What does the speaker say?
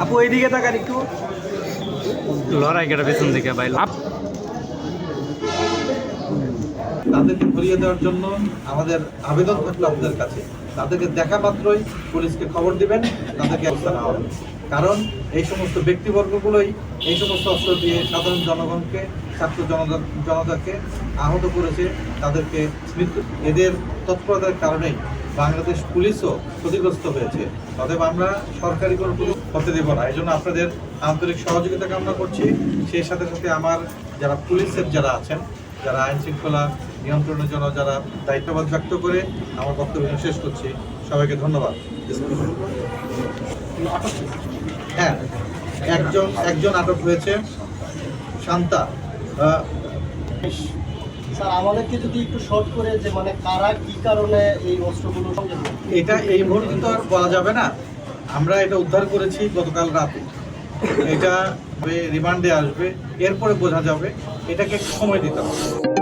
আপু এইদিকে তাকান একটু, লড়াই কেটে পেছন দিকে ভাই। তাদেরকে ধরিয়ে দেওয়ার জন্য আমাদের আবেদন থাকলো আপনাদের কাছে, তাদেরকে দেখা মাত্রই পুলিশকে খবর দিবেন, তাদেরকে ব্যবস্থা নেওয়া হবে। কারণ এই সমস্ত ব্যক্তিবর্গগুলোই এই সমস্ত অস্ত্র দিয়ে সাধারণ জনগণকে, ছাত্র জনতাকে আহত করেছে, তাদেরকে মৃত্যু, এদের তৎপরতার কারণেই বাংলাদেশ পুলিশও ক্ষতিগ্রস্ত হয়েছে। অতএব আমরা সরকারি কোনো পুলিশ হতে দেব না। এই জন্য আপনাদের আন্তরিক সহযোগিতা কামনা করছি। সেই সাথে সাথে আমার যারা পুলিশের যারা আছেন, যারা আইন শৃঙ্খলা নিয়ন্ত্রণের জন্য যারা দায়িত্ববোধ ব্যক্ত করে আমার বক্তব্য শেষ করছি, সবাইকে ধন্যবাদ। হ্যাঁ, একজন আটক হয়েছে, শান্তা। স্যার, আমাদেরকে যদি একটু শর্ট করে যে মানে কারা কি কারণে এই অস্ত্রগুলো সঙ্গে, এটা এই মুহূর্তে তো আর বলা যাবে না। আমরা এটা উদ্ধার করেছি গতকাল রাতে, এটা রিমান্ডে আসবে, এরপরে বোঝা যাবে। এটাকে একটু সময় দিতে হবে।